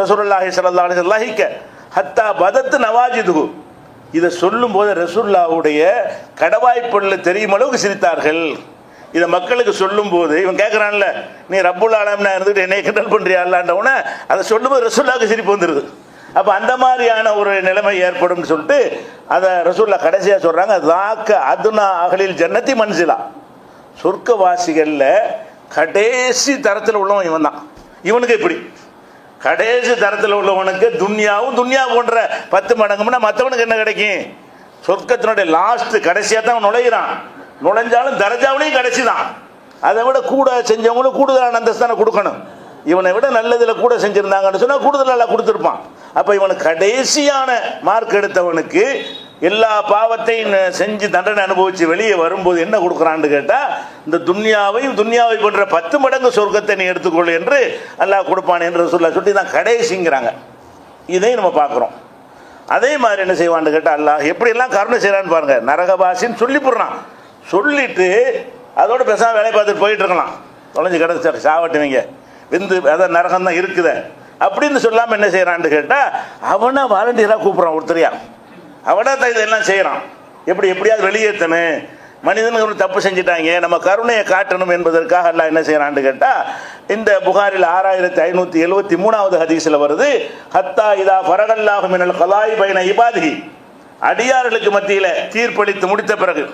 ரசூலுல்லாஹி ஸல்லல்லாஹு அலைஹி வஸல்லம் ஹத்தா பதத்து நவாஜிதுகு, இதை சொல்லும் போது ரசூலுல்லாஹ்வுடைய கடவாய்ப்பொருள் தெரியும் அளவுக்கு சிரித்தார்கள். இதை மக்களுக்கு சொல்லும் போது இவன் கேட்குறான்ல, நீ ரப்புல் ஆலமீனா இருந்துட்டு என்னை கிண்டல் பண்ணுறியாலான்றவுன அதை சொல்லும்போது ரசூலுல்லாஹ்வுக்கு சிரிப்பு வந்துடுது. அப்போ அந்த மாதிரியான ஒரு நிலைமை ஏற்படும் சொல்லிட்டு அதை ரசூலுல்லாஹ் கடைசியாக சொல்கிறாங்க, தாக்க அதுனா அகலில் ஜன்னத்தி மன்சிலா, சொர்க்கவாசிகளில் கடைசி தரத்தில் உள்ளவன் இவன் தான். இவனுக்கு இப்படி கடைசி தரத்தில் உள்ளவனுக்கு துன்யாவும் துன்யா போன்ற 10 மடங்கும்னா மற்றவனுக்கு என்ன கிடைக்கும், சொர்க்கத்தினுடைய லாஸ்ட் கடைசியாக தான் நுழைகிறான். நுழைஞ்சாலும் தரஜாவிலையும் கடைசி தான். அதை விட கூட செஞ்சவங்களும் கூடுதலான அந்தஸ்தான கொடுக்கணும். இவனை விட நல்லதில் கூட செஞ்சுருந்தாங்கன்னு சொன்னால் கூடுதலாக கொடுத்துருப்பான். அப்போ இவனுக்கு கடைசியான மார்க் எடுத்தவனுக்கு எல்லா பாவத்தையும் செஞ்சு தண்டனை அனுபவித்து வெளியே வரும்போது என்ன கொடுக்குறான்னு கேட்டால், இந்த துன்யாவை போன்ற 10 மடங்கு சொர்க்கத்தை நீ எடுத்துக்கொள் என்று அல்லாஹ் கொடுப்பான் என்று சொல்லி தான் கடைசிங்கிறாங்க. இதையும் நம்ம பார்க்குறோம். அதே மாதிரி என்ன செய்வான்னு கேட்டால் அல்லாஹ் எப்படியெல்லாம் கருணை செய்கிறான்னு பாருங்க. நரகவாசின்னு சொல்லி போடுறான், சொல்லிட்டு அதோட பேசாமல் வேலையை பார்த்துட்டு போயிட்டு இருக்கலாம். தொலைஞ்சு கிடச்சி சாவட்டுவீங்க விந்து அதான் நரகம் தான் இருக்குது அப்படின்னு சொல்லாமல் என்ன செய்கிறான்னு கேட்டால் அவனா வாலண்டியராக கூப்பிட்றான். ஒருத்தரையா அவனா தான் இதெல்லாம் செய்கிறான். எப்படியாவது வெளியேற்றணும், மனிதனுக்கு தப்பு செஞ்சுட்டாங்க, நம்ம கருணையை காட்டணும் என்பதற்காக எல்லாம் என்ன செய்கிறான்னு கேட்டால் இந்த புகாரில் 6573வது ஹதீஸில் வருது, ஹத்தா இதா ஃபரகல்லாஹு மினல் கலாய் பைன இபாதிஹி, அடியார்களுக்கு மத்தியில் தீர்ப்பளித்து முடித்த பிறகு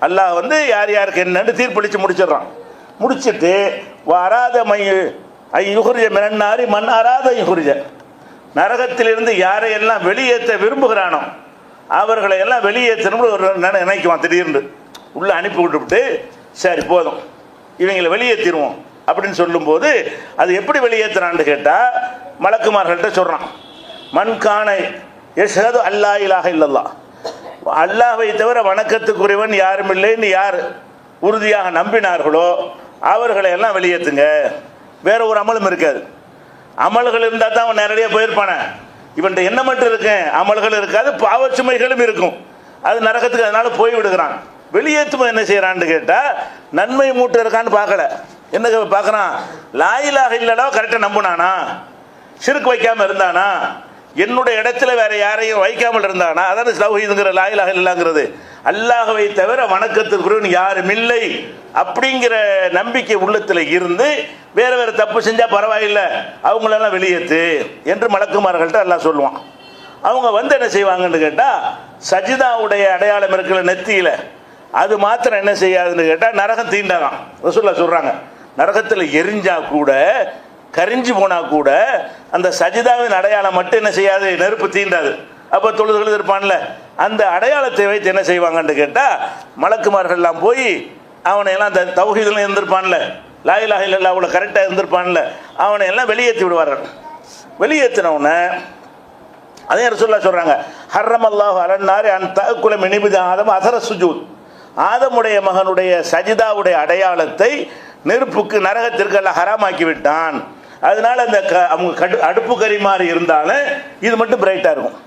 அல்லாஹ் வந்து யார் யாருக்கு என்னன்னு தீர்ப்பளித்து முடிச்சிடறான். முடிச்சுட்டு வராத யுகுரிஜ மினன்னாரி மண் அராத யுகுரிஜ, நரகத்திலிருந்து யாரையெல்லாம் வெளியேற்ற விரும்புகிறானோ அவர்களை எல்லாம் வெளியேற்றணும்னு ஒரு நினைக்குவான். திடீர்னு உள்ளே அனுப்பி விட்டுவிட்டு சரி போதும் இவங்களை வெளியேற்றிடுவோம் அப்படின்னு சொல்லும்போது அது எப்படி வெளியேற்றுறான்னு கேட்டால் மலக்குமார்கள்ட்ட சொல்கிறான், மன்கான யஷ்ஹது அல்லா இலாஹ இல்லல்லாஹ், அல்லாஹ்வை தவிர வணக்கத்துக்குரியவன் யாரும் இல்லைன்னு யார் உறுதியாக நம்பினார்களோ அவர்களை எல்லாம் வெளியேற்றுங்க. வேற ஒரு அமலும் இருக்காது. அமல்கள் இருந்தால் தான் அவன் நேரடியாக போயிருப்பானே. இவன்கிட்ட என்ன மட்டும் இருக்கேன், அமல்கள் இருக்காது, பாவச்சுமைகளும் இருக்கும். அது நரகத்துக்கு அதனால போய் விடுகிறான். வெளியேற்றுமா என்ன செய்யறான்னு கேட்டால் நன்மை மூட்டை இருக்கான்னு பார்க்கல. என்ன பார்க்குறான், லா இலாஹ இல்லல்லாஹ் கரெக்டாக நம்புனானா, ஷிர்க் வைக்காமல் இருந்தானா, என்னுடைய இடத்துல வேற யாரையும் வைக்காமல் இருந்தானா, அதாவது தௌஹீதுங்கிற லா இலாஹ இல்லல்லாஹ்ங்கிறது அல்லாஹ்வை தவிர வணக்கத்திற்குரியவன் யாரும் இல்லை அப்படிங்கிற நம்பிக்கை உள்ளத்தில் இருந்து வேற வேற தப்பு செஞ்சா பரவாயில்லை அவங்களெல்லாம் வெளியேற்று என்று மலக்குமார்கள்ட்ட அல்லாஹ் சொல்லுவான். அவங்க வந்து என்ன செய்வாங்கன்னு கேட்டால் சஜிதாவுடைய அடையாளம் இருக்கிற நெத்தியில் அது மாத்திரம் என்ன செய்யாதுன்னு கேட்டால் நரகம் தீண்டாதான். ரசூலுல்லாஹ் சொல்கிறாங்க, நரகத்தில் எரிஞ்சா கூட கரிஞ்சு போனா கூட அந்த சஜிதாவின் அடையாளம் மட்டும் என்ன செய்யாது, நெருப்பு தீண்டாது. அப்போ தொழுது இருப்பான்ல, அந்த அடையாளத்தை வைத்து என்ன செய்வாங்கன்னு கேட்டால் மலக்குமார்கள் எல்லாம் போய் அவனை எல்லாம் அந்த தௌஹீதுல இருந்திருப்பான்ல, லா இலாஹ இல்லல்லாஹ்வுல கரெக்டாக இருந்திருப்பான்ல, அவனை எல்லாம் வெளியேற்றி விடுவார்கள். வெளியேற்றினவுன அதே ரசூலுல்லாஹ் சொல்கிறாங்க, ஹர்ரமல்லாஹு அலன்னாரி அன் தஅக்குல மின் இப்னி ஆதம் அஸர சுஜூத், ஆதமுடைய மகனுடைய சஜிதாவுடைய அடையாளத்தை நெருப்புக்கு நரகத்திற்கு எல்லாம் ஹராமாக்கி விட்டான். அதனால அந்த அவங்க அடுப்பு கறி மாதிரி இருந்தாலும் இது மட்டும் பிரைட்டாக இருக்கும்.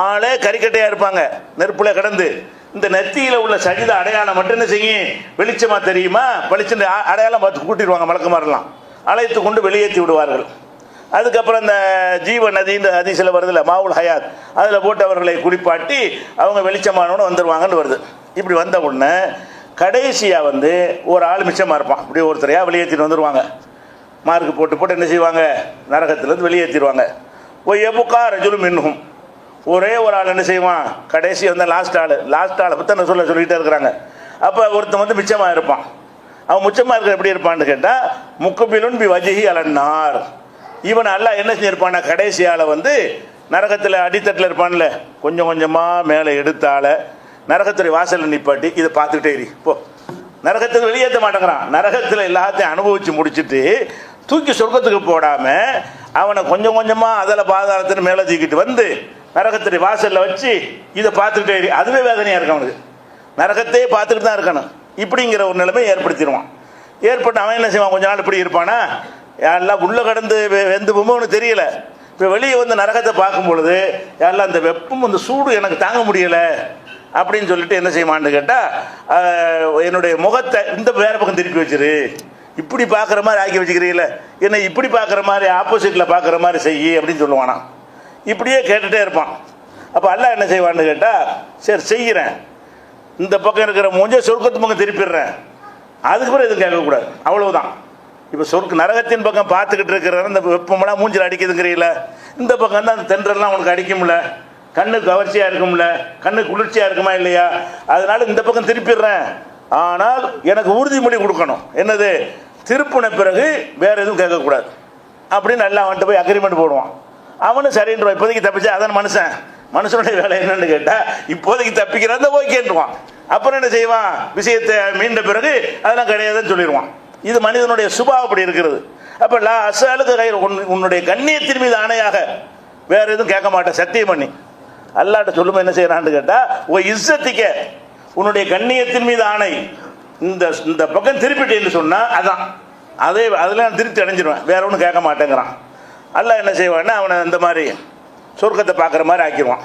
ஆளே கறிக்கட்டையாக இருப்பாங்க நெருப்புல கிடந்து, இந்த நெத்தியில் உள்ள சஜிதா அடையாளம் மட்டும் என்ன செய்யும், வெளிச்சமாக தெரியுமா, பளிச்சு அடையாளம் பார்த்து கூட்டிடுவாங்க. மலக்குமாரெல்லாம் அழைத்து கொண்டு வெளியேற்றி விடுவார்கள். அதுக்கப்புறம் இந்த ஜீவ நதி இந்த ஹதீஸில் வருதுல்ல, மாவுல் ஹயாத், அதில் போட்டு அவர்களை குளிப்பாட்டி அவங்க வெளிச்சமானோன்னு வந்துடுவாங்கன்னு வருது. இப்படி வந்த உடனே கடைசியாக வந்து ஒரு ஆள் மிச்சமாக இருப்பான். இப்படி ஒருத்தரையாக வெளியேற்றிட்டு வந்துடுவாங்க. மார்க்கு போட்டு போட்டு என்ன செய்வாங்க, நரகத்திலேருந்து வெளியேற்றிடுவாங்க. எபுக்கா ரஜுலும் மின்ஹும், ஒரே ஒரு ஆள் என்ன செய்வான், கடைசி வந்து லாஸ்ட் ஆளை பற்றி என்ன சொல்லிகிட்டே இருக்கிறாங்க. அப்போ ஒருத்தன் வந்து மிச்சமாக இருப்பான். அவன் மிச்சமாக இருக்கிற எப்படி இருப்பான்னு கேட்டால் முக்குபிலுன் பி வஜிஹி அலன்னார், இவன் அல்லாஹ் என்ன செஞ்சிருப்பான்னா கடைசி ஆளை வந்து நரகத்தில் அடித்தட்டில் இருப்பான்ல, கொஞ்சம் கொஞ்சமாக மேலே எடுத்தால நரகத்துடைய வாசலில் நிப்பாட்டி இதை பார்த்துக்கிட்டே இரு போ, நரகத்தில் வெளியேற்ற மாட்டேங்கிறான். நரகத்தில் எல்லாத்தையும் அனுபவித்து முடிச்சுட்டு தூக்கி சொர்க்கத்துக்கு போடாமல் அவனை கொஞ்சம் கொஞ்சமாக அதில் பாதாளத்தின் மேலே தூக்கிட்டு வந்து நரகத்துடைய வாசலில் வச்சு இதை பார்த்துக்கிட்டே இரு. அதுவே வேதனையாக இருக்கும் அவனுக்கு, நரகத்தையே பார்த்துட்டு தான் இருக்கணும். இப்படிங்கிற ஒரு நிலைமை ஏற்படுத்திடுவான். ஏற்பட்டு அவன் என்ன செய்வான், கொஞ்ச நாள் இப்படி இருப்பானா, எல்லாம் உள்ளே கடந்து வெந்து போகும்போது அவனுக்கு தெரியலை. இப்போ வெளியே வந்து நரகத்தை பார்க்கும் பொழுது எல்லாம் அந்த வெப்பம் அந்த சூடு எனக்கு தாங்க முடியலை அப்படின்னு சொல்லிட்டு என்ன செய்வான்னு கேட்டால் என்னுடைய முகத்தை இந்த வேற பக்கம் திருப்பி வச்சிரு, இப்படி பார்க்குற மாதிரி ஆக்கி வச்சுக்கிறீங்கள, என்னை இப்படி பார்க்குற மாதிரி ஆப்போசிட்டில் பார்க்குற மாதிரி செய் அப்படின்னு சொல்லுவானா. இப்படியே கேட்டுகிட்டே இருப்பான். அப்போ அல்லாஹ் என்ன செய்வான்னு கேட்டால் சரி செய்கிறேன், இந்த பக்கம் இருக்கிற மூஞ்ச சொர்க்கத்து பக்கம் திருப்பிடுறேன், அதுக்கு பிறகு எதுவும் கேட்கக்கூடாது, அவ்வளவுதான். இப்போ நரகத்தின் பக்கம் பார்த்துக்கிட்டு இருக்கிற இந்த வெப்பமெல்லாம் மூஞ்சில் அடிக்குதுங்கிறீங்கள, இந்த பக்கம் தான் அந்த தென்றல்லாம் உனக்கு அடிக்கும்ல, கண்ணுக்கு கவர்ச்சியாக இருக்கும்ல, கண்ணுக்கு குளிர்ச்சியாக இருக்குமா இல்லையா, அதனால இந்த பக்கம் திருப்பிடுறேன். ஆனால் எனக்கு உறுதிமொழி கொடுக்கணும், என்னது, திருப்பின பிறகு வேற எதுவும் கேட்கக்கூடாது அப்படின்னு நல்லா அவன்கிட்ட போய் அக்ரிமெண்ட் போடுவான். அவனும் சரின்றான். இப்போதைக்கு தப்பிச்சா அதான் மனுஷனுடைய வேலை என்னன்னு கேட்டால் இப்போதைக்கு தப்பிக்கிறான் போய் கேட்டுருவான். அப்புறம் என்ன செய்வான், விஷயத்தை மீண்ட பிறகு அதெல்லாம் கிடையாதுன்னு சொல்லிடுவான். இது மனிதனுடைய சுபாவம் அப்படி இருக்கிறது. அப்போ லா அசாலுக்கு கயிறு, உன்னுடைய கண்ணியத்தின் மீது ஆணையாக வேற எதுவும் கேட்க மாட்டேன் சத்தியம் பண்ணி அல்லாட்ட சொல்லும்போது என்ன செய்யறான்னு கேட்டால் ஓ இஸ்ஸத்திக்க, உன்னுடைய கண்ணியத்தின் மீது ஆணை, இந்த பக்கம் திருப்பிட்டேன்னு சொன்னால் அதான் அதில் நான் திருப்தி அடைஞ்சிடுவேன், வேற ஒன்றும் கேட்க மாட்டேங்கிறான். அல்லாஹ் என்ன செய்வான்னா அவனை இந்த மாதிரி சொர்க்கத்தை பார்க்குற மாதிரி ஆக்கிடுவான்.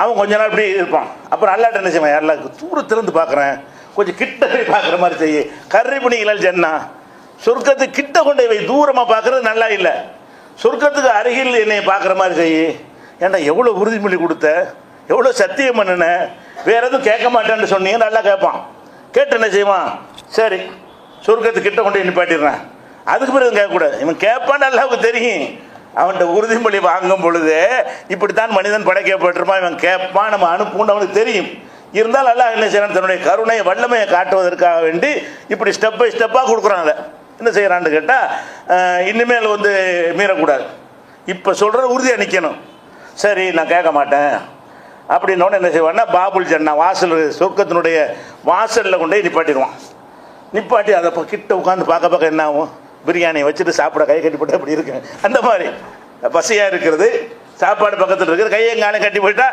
அவன் கொஞ்ச நாள் இப்படி இருப்பான். அப்புறம் அல்லாட்ட என்ன செய்வான், எல்லா தூரத்திலிருந்து பார்க்குறேன், கொஞ்சம் கிட்ட போய் பார்க்குற மாதிரி செய்ய, கர்ரிபுனி இலல் ஜன்னா, சொர்க்கத்துக்கு கிட்ட கொண்டே வை, தூரமாக பார்க்குறது நல்லா இல்லை, சொர்க்கத்துக்கு அருகில் என்னை பார்க்குற மாதிரி செய்ய. ஏன்டா எவ்வளோ உறுதிமொழி கொடுத்த, எவ்வளோ சத்தியம் பண்ணின, வேற எதுவும் கேட்க மாட்டேன்னு சொன்னீங்க, நல்லா கேட்பான். கேட்டு என்ன செய்வான், சரி சொர்க்கத்துக்கு கிட்ட கொண்டு நிப்பாட்டிடுறேன், அதுக்கு பிறகு கேட்கக்கூடாது. இவன் கேட்பான்னு அல்லாவுக்கு தெரியும். அவன்கிட்ட உறுதிமொழி வாங்கும் பொழுது இப்படித்தான் மனிதன் படைக்கப்பட்டிருப்பான், இவன் கேட்பான், நம்ம அனுப்புன்னு அவனுக்கு தெரியும். இருந்தால் அல்லாஹ் என்ன செய்யறான், தன்னுடைய கருணையை வல்லமையை காட்டுவதற்காக வேண்டி இப்படி ஸ்டெப் பை ஸ்டெப்பாக கொடுக்குறான். அதை என்ன செய்யறான்னு கேட்டால் இனிமேல் வந்து மீறக்கூடாது, இப்போ சொல்கிற உறுதியாக நிற்கணும். சரி நான் கேட்க மாட்டேன் அப்படின்னோடனே என்ன செய்வான்னா பாபுல் ஜன்னா, வாசல் சொர்க்கத்தினுடைய வாசலில் கொண்டே நிப்பாட்டிடுவான். நிப்பாட்டி அதை கிட்ட உட்காந்து பார்க்க என்ன ஆகும், பிரியாணியை வச்சுட்டு சாப்பிட கை கட்டி போட்டு அப்படி இருக்கு. அந்த மாதிரி பசியாக இருக்கிறது, சாப்பாடு பக்கத்தில் இருக்குது, கையை காலையும் கட்டி போயிட்டா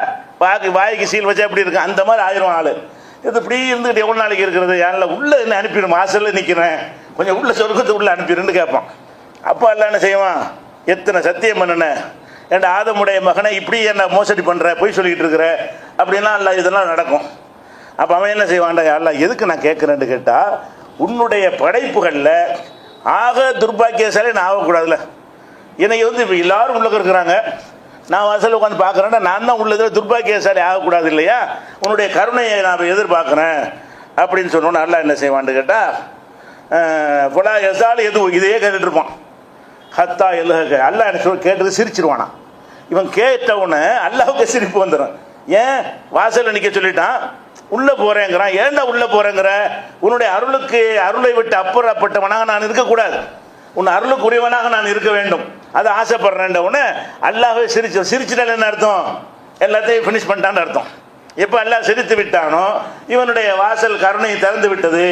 வாய்க்கு சீல் வச்சா அப்படி இருக்கு. அந்த மாதிரி ஆயிரம் ஆள். இது இப்படி இருந்துக்கிட்டு எவ்வளோ நாளைக்கு இருக்கிறது, யாரில் உள்ளே என்ன அனுப்பிடும், வாசலில் நிற்கிறேன், கொஞ்சம் உள்ள சொர்க்கத்தை உள்ளே அனுப்பிடுன்னு கேட்பான். அப்போ எல்லாம் என்ன செய்வான், எத்தனை சத்தியம் பண்ணினேன், என் ஆதமுடைய மகனை இப்படி என்ன மோசடி பண்ணுற, பொய் சொல்லிக்கிட்டு இருக்கிற அப்படின்னா இல்லை இதெல்லாம் நடக்கும். அப்போ அவன் என்ன செய்வான்டா, யாரெல்லாம் எதுக்கு நான் கேட்குறேன்னு கேட்டால், உன்னுடைய படைப்புகளில் ஆக துர்பாக்கியசாலி நான் ஆகக்கூடாதுல்ல. என்னை வந்து இப்போ எல்லாரும் உள்ளே இருக்கிறாங்க, நான் வாசல் உட்காந்து பார்க்குறேன்னா நான் தான் உள்ளதில் துர்பாக்கியசாலி ஆகக்கூடாது இல்லையா, உன்னுடைய கருணையை நான் எதிர்பார்க்குறேன் அப்படின்னு சொன்னோன்னு அல்லாஹ் என்ன செய்வான்னு கேட்டால், புலா எசால் எது இதையே கேட்டுட்டு இருப்பான். ஹத்தா எழுக அல்லாஹ் என்ன சொல்லி கேட்டது சிரிச்சிருவானா. இவன் கேட்டவுடனே அல்லாஹுக்கு சிரிப்பு வந்துடும். ஏன் வாசலில் நிற்க சொல்லிட்டான், உள்ளே போகிறேங்கிறான். ஏன்டா உள்ளே போகிறேங்கிற, உன்னுடைய அருளை விட்டு அப்புறப்பட்டவனாக நான் இருக்கக்கூடாது, உன் அருளுக்கு உரியவனாக நான் இருக்க வேண்டும், அதை ஆசைப்படுறேன் உடனே அல்லாஹே சிரிச்சிட்டால் என்ன அர்த்தம், எல்லாத்தையும் ஃபினிஷ் பண்ணிட்டான்னு அர்த்தம். எப்போ அல்லாஹ் சிரித்து விட்டானோ இவனுடைய வாசல் கருணை திறந்து விட்டது.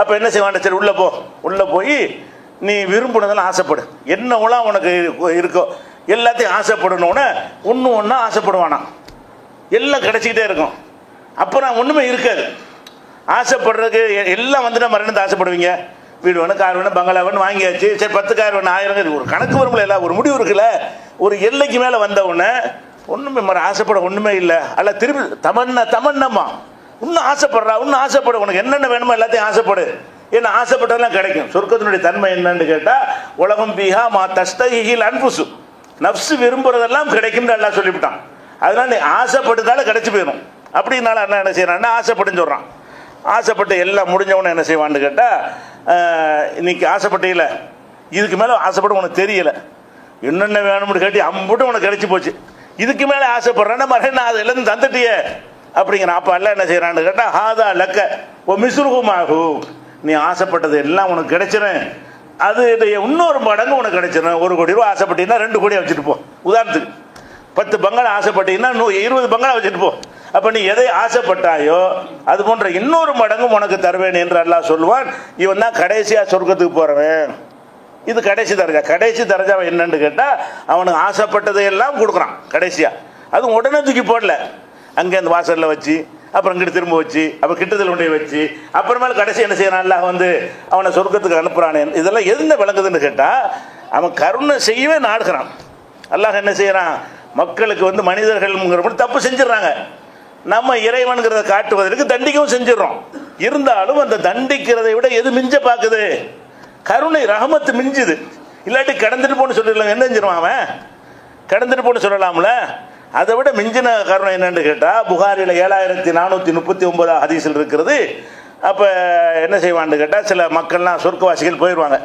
அப்போ என்ன செய்வான், சரி உள்ளே போ, உள்ளே போய் நீ விரும்பினதெல்லாம் ஆசைப்படு, என்னவெல்லாம் உனக்கு இருக்கோ எல்லாத்தையும் ஆசைப்படணுன்னு ஒன்று ஒன்றா ஆசைப்படுவானா, எல்லாம் கிடைச்சிக்கிட்டே இருக்கும். அப்புறம் ஒன்றுமே இருக்காது. ஆசைப்படுறதுக்கு எல்லாம் வந்துட்டு மறுநாள் ஆசைப்படுவீங்க, வீடு வேணும், கார் வேணும், பங்களா வேணும், வாங்கியாச்சு, சரி 10 கார் வேணும், 1000 ஒரு கணக்கு வரும்ல, எல்லாம் ஒரு முடிவு இருக்குல்ல. ஒரு எல்லைக்கு மேலே வந்தவுடனே ஒன்றுமே ஆசைப்பட ஒன்றுமே இல்லை. அல்ல திருப்பி தமன்னம்மா இன்னும் ஆசைப்படுறா, இன்னும் ஆசைப்படு, உனக்கு என்னென்ன வேணுமோ எல்லாத்தையும் ஆசைப்படு. ஏன்னா ஆசைப்பட்டதெல்லாம் கிடைக்கும். சொர்க்கத்தினுடைய தன்மை என்னன்னு கேட்டால், உலகம் பீஹா மா தஸ்தஹில் அன்புசு, நப்சு விரும்புறதெல்லாம் கிடைக்கும்னு எல்லாம் சொல்லிவிட்டான். அதனால நீ ஆசைப்பட்டதால கிடைச்சி போயிடும். அப்படின்னால அண்ணா என்ன செய்யறான்னா ஆசைப்பட்டுன்னு சொல்கிறான். ஆசைப்பட்டு எல்லாம் முடிஞ்சவொன்னே என்ன செய்வான்னு கேட்டால், இன்னைக்கு ஆசைப்பட்டீங்கள, இதுக்கு மேலே ஆசைப்பட உனக்கு தெரியல, என்னென்ன வேணும்னு கேட்டி அம்புட்டு உனக்கு கிடைச்சி போச்சு, இதுக்கு மேலே ஆசைப்படுறேன்னா மறுநாள் அது எல்லாத்தையும் தந்துட்டியே அப்படிங்கிறான். அப்போ எல்லாம் என்ன செய்யறான்னு கேட்டால், ஹாதா லக்க ஓ மிஸ்ருகுமாகு, நீ ஆசைப்பட்டது எல்லாம் உனக்கு கிடைச்சிடும், அது இன்னொரு மடங்கு உனக்கு கிடைச்சிடும். 1 கோடி ரூபா ஆசைப்பட்டீங்கன்னா 2 கோடியை வச்சுட்டு போ. உதாரணத்துக்கு 10 பங்களா ஆசைப்பட்டீங்கன்னா 20 பங்களா வச்சுட்டு போ. அப்போ நீ எதை ஆசைப்பட்டாயோ அது போன்ற இன்னொரு மடங்கும் உனக்கு தருவேன் என்று அல்லாஹ் சொல்லுவான். இவன் தான் கடைசியாக சொர்க்கத்துக்கு போகிறவன். இது கடைசி தரஜா. கடைசி தரஜா என்னன்னு கேட்டால், அவனுக்கு ஆசைப்பட்டதை எல்லாம் கொடுக்குறான் கடைசியாக. அதுவும் உடனே தூக்கி போடல, அங்கே அந்த வாசலில் வச்சு, அப்புறம் இங்கிட்டு திரும்ப வச்சு, அப்புறம் கிட்டத்தில் கொண்டு வச்சு, அப்புறமேல கடைசி என்ன செய்யறான், அல்லாஹ் வந்து அவனை சொர்க்கத்துக்கு அனுப்புறானே. இதெல்லாம் எந்த விளங்குதுன்னு கேட்டால், அவன் கருணை செய்யவே நாடுகிறான். அல்லாஹ் என்ன செய்யறான், மக்களுக்கு வந்து மனிதர்கள் தப்பு செஞ்சிடறாங்க, நம்ம இறைவன்கிறத காட்டுவதற்கு தண்டிக்கவும் செஞ்சிடறோம். இருந்தாலும் அந்த தண்டிக்கிறதை விட எது மிஞ்ச பார்க்குது, கருணை ரஹமத்து மிஞ்சுது. இல்லாட்டி கடந்துட்டு போன்னு சொல்லிடலாம், என்ன செஞ்சிருவான் அவன், கடந்துட்டு போன்னு சொல்லலாம்ல. அதை விட மிஞ்சின கருணை என்னன்னு கேட்டால், புகாரில் 7439 ஹதீஸில் இருக்கிறது. அப்போ என்ன செய்வான்னு கேட்டால், சில மக்கள்லாம் சொர்க்கவாசிகள் போயிடுவாங்க.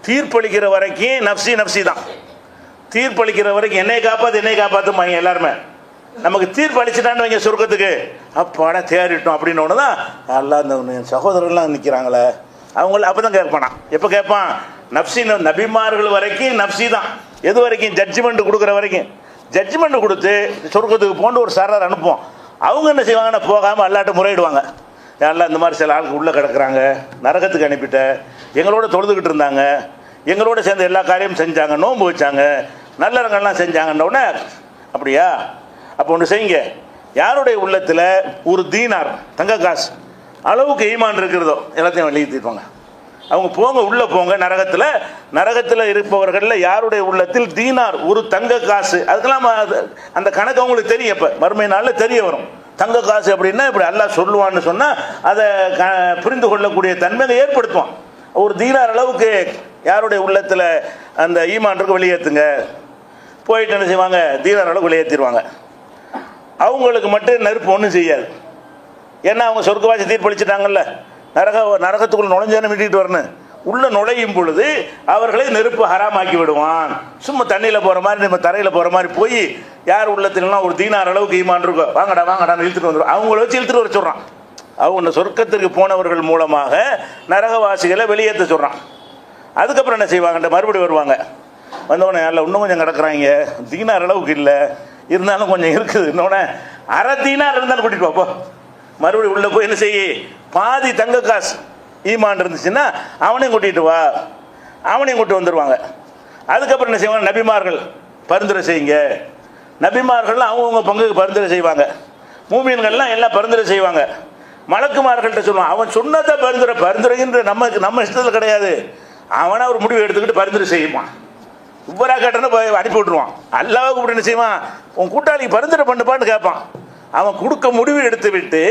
தீர்ப்பளிக்கிற வரைக்கும் நப்சி நப்சி தான். தீர்ப்பளிக்கிற வரைக்கும் என்னை காப்பாற்றுமாங்க எல்லாருமே. நமக்கு தீர்ப்பு அளிச்சுட்டான்னு வைங்க சொர்க்கத்துக்கு, அப்பாடா தேறிட்டோம் அப்படின்னு ஒன்று தான் எல்லாம் இந்த சகோதரர்கள்லாம் நிற்கிறாங்களே அவங்கள அப்போ தான் கேட்பானா. எப்போ கேட்பான், நப்சி நபிமார்கள் வரைக்கும் நப்சி தான். எது வரைக்கும், ஜட்ஜ்மெண்ட் கொடுக்குற வரைக்கும். ஜட்ஜ்மெண்ட் கொடுத்து சொர்க்கத்துக்கு போன்று ஒரு சாரார் அனுப்புவோம். அவங்க என்ன செய்வாங்கன்னா, போகாமல் அல்லாட்ட முறையிடுவாங்க. எல்லாம் இந்த மாதிரி சில ஆளுக்கு உள்ளே கிடக்குறாங்க, நரகத்துக்கு அனுப்பிட்ட, எங்களோட தொழுதுகிட்டு இருந்தாங்க, எங்களோட சேர்ந்து எல்லா காரியமும் செஞ்சாங்க, நோன்பு வச்சாங்க, நல்லறங்கள்லாம் செஞ்சாங்கன்னொடனே, அப்படியா, அப்போ ஒன்று செய்யுங்க, யாருடைய உள்ளத்தில் ஒரு தீனார் தங்க காசு அளவுக்கு ஈமான் இருக்கிறதோ எல்லாத்தையும் வெளியேற்றிடுவாங்க. அவங்க போங்க, உள்ளே போங்க, நரகத்தில் இருப்பவர்களில் யாருடைய உள்ளத்தில் தீனார் ஒரு தங்க காசு, அதுக்கெல்லாம் அந்த கணக்கு அவங்களுக்கு தெரியும். இப்போ மறுமை நாளில் தெரிய வரும். தங்க காசு அப்படின்னா இப்படி அல்லாஹ் சொல்லுவான்னு சொன்னால் அதை புரிந்து கொள்ளக்கூடிய தன்மையை ஏற்படுத்துவான். ஒரு தீனார் அளவுக்கு யாருடைய உள்ளத்தில் அந்த ஈமான்றுக்கு வெளியேற்றுங்க. போயிட்டு என்ன செய்வாங்க, தீனார் அளவுக்கு வெளியேற்றிடுவாங்க. அவங்களுக்கு மட்டும் நெருப்பு ஒன்றும் செய்யாது. ஏன்னா அவங்க சொர்க்கவாசி தீர்ப்பளிச்சிட்டாங்கல்ல, நரகத்துக்குள்ள நுழைஞ்சானே விட்டுட்டு வரணும். உள்ள நுழையும் பொழுது அவர்களை நெருப்பு ஹராமாக்கி விடுவான். சும்மா தண்ணியில் போகிற மாதிரி, நம்ம தரையில் போகிற மாதிரி போய் யார் உள்ளத்திலாம் ஒரு தீனார் அளவுக்கு ஈமான் இருக்கோ, வாங்கடான்னு இழுத்துட்டு வந்துடும். அவங்கள வச்சு இழுத்துட்டு வர சொல்கிறான். அவங்க சொர்க்கத்திற்கு போனவர்கள் மூலமாக நரகவாசிகளை வெளியேற்ற சொல்கிறான். அதுக்கப்புறம் என்ன செய்வாங்கன்ற மறுபடியும் வருவாங்க. வந்தவொடனே இல்லை இன்னும் கொஞ்சம் கிடக்குறாங்க, தீனார் அளவுக்கு இல்லை, இருந்தாலும் கொஞ்சம் இருக்குது, இன்னொன்னே அரை தீனார் இருந்தாலும் கூட்டிகிட்டு வாப்போ. மறுபடியும் உள்ளே போய் என்ன செய்ய, பாதி தங்க காசு ஈமான் இருந்துச்சுன்னா அவனையும் கூட்டிகிட்டு வா, அவனையும் கூட்டி வந்துடுவாங்க. அதுக்கப்புறம் என்ன செய்வாங்க, நபிமார்கள் பரிந்துரை செய்யுங்க. நபிமார்கள்லாம் அவங்கவுங்க பங்குக்கு பரிந்துரை செய்வாங்க. மூமின்கள்லாம் எல்லாம் பரிந்துரை செய்வாங்க. மலக்குமார்கள்ட்ட சொல்லுவான், அவன் சொன்னதை பரிந்துரைன்ற நம்ம இஷ்டத்தில் கிடையாது. அவனை ஒரு முடிவு எடுத்துக்கிட்டு பரிந்துரை செய்யுமா. இவ்வளோ கேட்டோன்னு போய் அனுப்பி விட்ருவான். அல்லாஹ் கூப்பிட்டு என்ன செய்வான், உன் கூட்டாளிக்கு பரிந்துரை பண்ணுப்பான்னு கேட்பான். அவன் கொடுக்க முடிவு எடுத்து விட்டு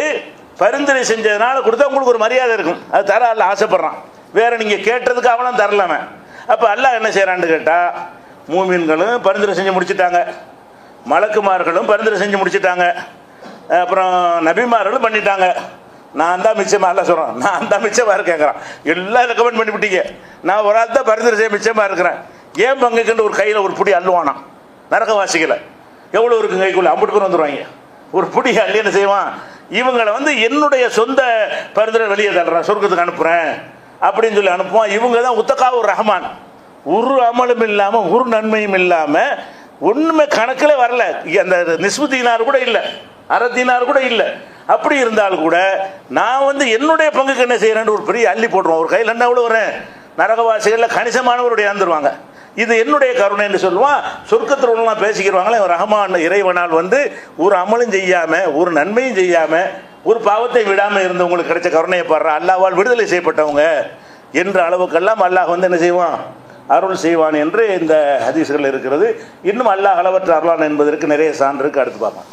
பரிந்துரை செஞ்சதுனால கொடுத்தா உங்களுக்கு ஒரு மரியாதை இருக்கும். அது தர அல்ல ஆசைப்படுறான். வேறு நீங்கள் கேட்டதுக்கு அவனும் தரலாமே. அப்போ அல்லாஹ் என்ன செய்கிறான்னு கேட்டால், மூமின்களும் பரிந்துரை செஞ்சு முடிச்சுட்டாங்க, மலக்குமார்களும் பரிந்துரை செஞ்சு முடிச்சுட்டாங்க, அப்புறம் நபிமார்களும் பண்ணிட்டாங்க. நான் தான் மிச்சமாக அல்ல சொல்கிறேன், நான் தான் மிச்சமாக கேட்குறான். எல்லாம் ரெக்கமெண்ட் பண்ணி விட்டீங்க, நான் ஒரு ஆள் தான் பரிந்துரை செய்ய மிச்சமாக இருக்கிறேன். ஏன் பங்குக்குன்னு ஒரு கையில் ஒரு புடி அள்ளுவானா நரகவாசிகளை. எவ்வளோ இருக்குங்க கைக்குள்ளே, அம்புட்டு பேர் வந்துடுவாங்க. ஒரு புடி அள்ளி என்ன செய்வான், இவங்களை என்னுடைய சொந்த பரிந்துரை வெளியே தள்ளுறேன், சொர்க்கத்துக்கு அனுப்புகிறேன் அப்படின்னு சொல்லி அனுப்புவான். இவங்க தான் உத்தகாவுர் ரஹ்மான். ஒரு அமலும் இல்லாமல் ஒரு நன்மையும் இல்லாமல் ஒன்றுமே கணக்கில் வரல. அந்த நிஸ்புதீனார் கூட இல்லை, அறத்தீனார் கூட இல்லை. அப்படி இருந்தாலும் கூட நான் என்னுடைய பங்குக்கு என்ன செய்கிறேன்னு ஒரு பெரிய அள்ளி போட்டுருவோம். ஒரு கையில் என்ன கூட வரேன், நரகவாசிகளில் கணிசமானவருடைய இறந்துருவாங்க. இது என்னுடைய கருணை என்று சொல்லுவான். சொர்க்கத்தில் உள்ளலாம் பேசிக்கிறவாங்களே, ரஹ்மான் இறைவனால் ஒரு அமலும் செய்யாமல் ஒரு நன்மையும் செய்யாமல் ஒரு பாவத்தை விடாமல் இருந்தவங்களுக்கு கிடைச்ச கருணையை பாடுற அல்லாஹ்வால் விடுதலை செய்யப்பட்டவங்க என்ற அளவுக்கெல்லாம் அல்லாஹ் என்ன செய்வான், அருள் செய்வான் என்று இந்த ஹதீஸ்கள் இருக்கிறது. இன்னும் அல்லாஹ் அளவற்ற அருளான் என்பதற்கு நிறைய சான்று இருக்கு. அடுத்து பார்ப்போம்.